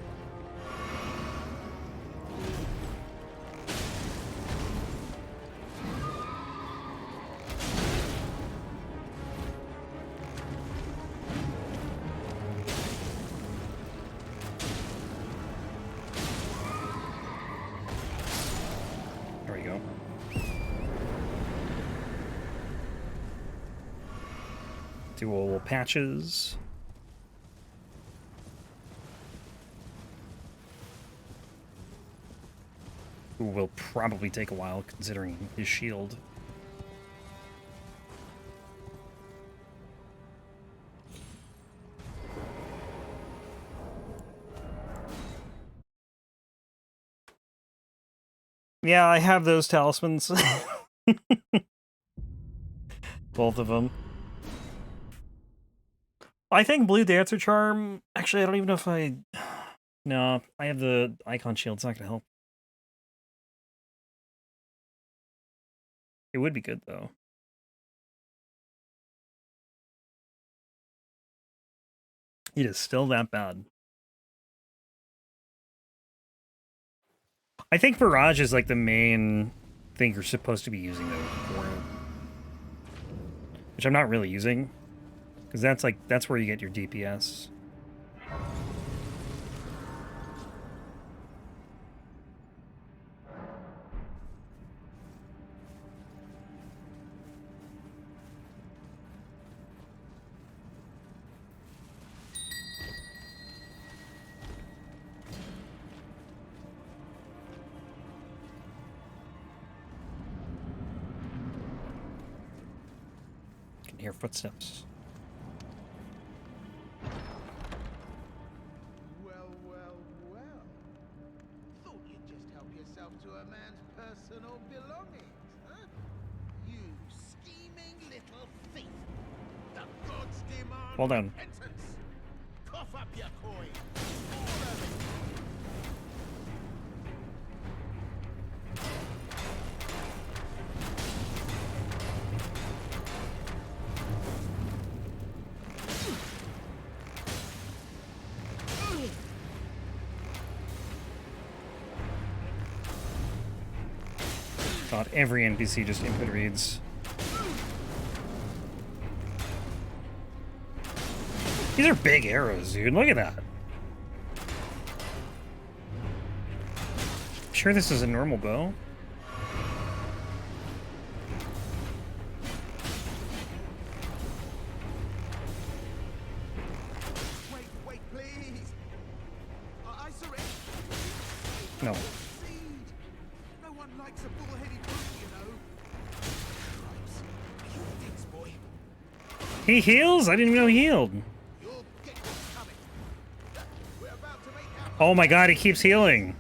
Dual patches. Who will probably take a while considering his shield. Yeah, I have those talismans. Both of them. I think Blue Dancer Charm... Actually, I don't even know if I... No, I have the Icon Shield. It's not going to help. It would be good, though. It is still that bad. I think Barrage is, like, the main thing you're supposed to be using, though, for it. Which I'm not really using. Because that's, like, that's where you get your DPS. Can hear footsteps. To a man's personal belongings, huh? You scheming little thief! The gods demand Well done. repentance. Cough up your coin. All of it. God, every NPC just input reads. These are big arrows, dude. Look at that. I'm sure this is a normal bow. No. Proceed. No one likes a bull-headed brute, you know. Cripes. You dicks, boy. He heals? I didn't even know he healed. You'll get what's coming. We're about to make our Oh my god, he keeps healing.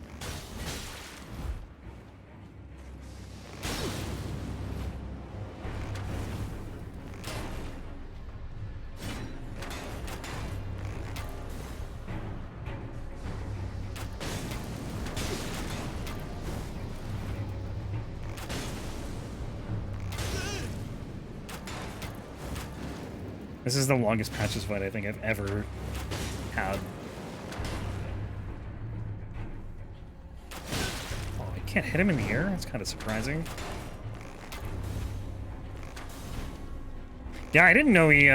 This is the longest patches fight I think I've ever had. Oh, I can't hit him in the air? That's kind of surprising. Yeah, I didn't know he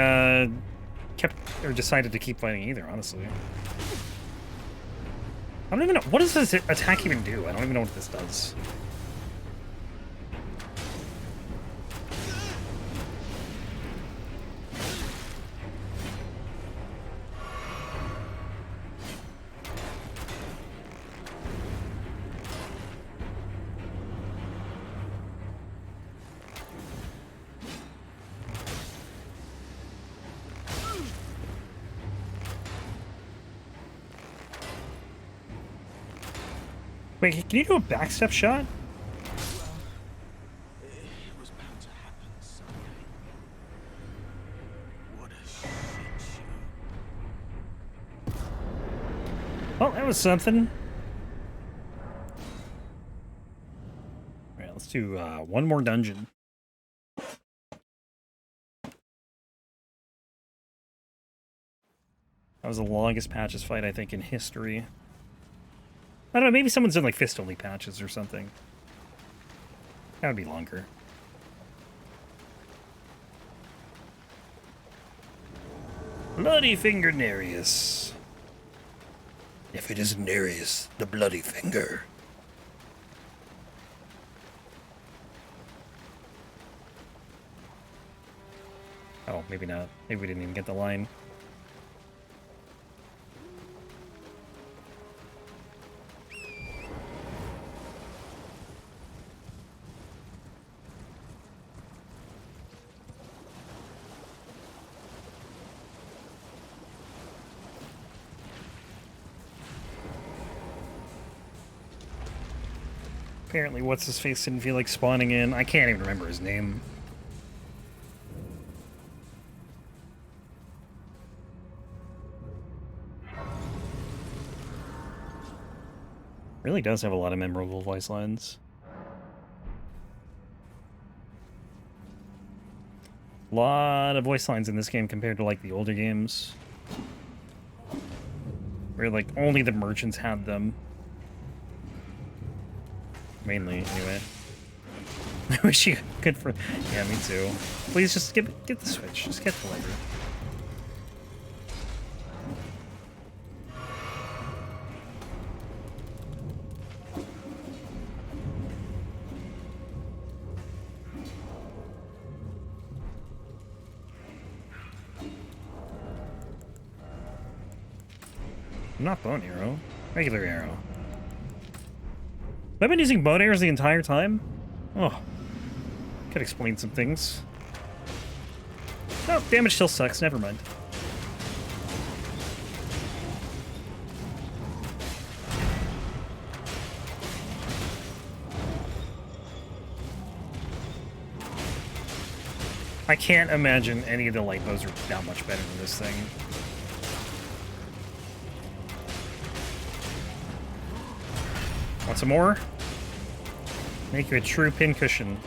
kept or decided to keep fighting either, honestly. I don't even know. What does this attack even do? I don't even know what this does. Wait, can you do a backstep shot? It was bound to happen someday. What a shit show. Well, that was something. Alright, let's do one more dungeon. That was the longest patches fight, I think, in history. I don't know, maybe someone's done like fist-only patches or something. That would be longer. Bloody Finger Nereus. If it isn't Nereus, the Bloody Finger. Oh, maybe not. Maybe we didn't even get the line. Apparently, what's-his-face didn't feel like spawning in. I can't even remember his name. Really does have a lot of memorable voice lines. A lot of voice lines in this game compared to, like, the older games. Where, like, only the merchants had them. Mainly, anyway. I wish you could for... Yeah, me too. Please just get the Switch. Just get the library. Not bone arrow. Regular arrow. I've been using bone arrows the entire time? Oh. Could explain some things. Oh, damage still sucks. Never mind. I can't imagine any of the light bows are that much better than this thing. Want some more? Make you a true pincushion.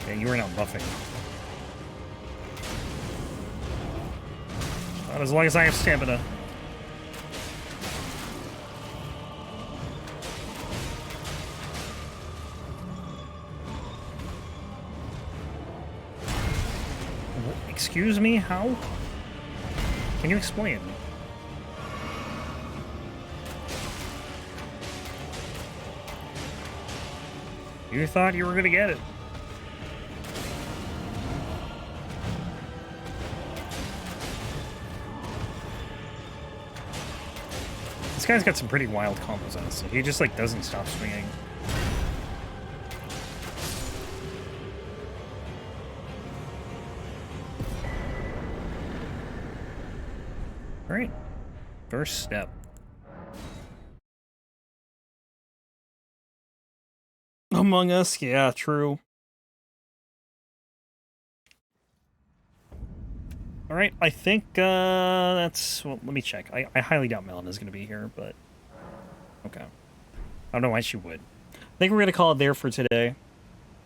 Yeah, you were not buffing. Not as long as I have stamina. Excuse me? How? Can you explain? You thought you were gonna get it. This guy's got some pretty wild combos, honestly. He just, like, doesn't stop swinging. Alright. First step. Among Us? Yeah, true. Alright, I think that's... Well, let me check. I highly doubt Melanie's going to be here, but... Okay. I don't know why she would. I think we're going to call it there for today.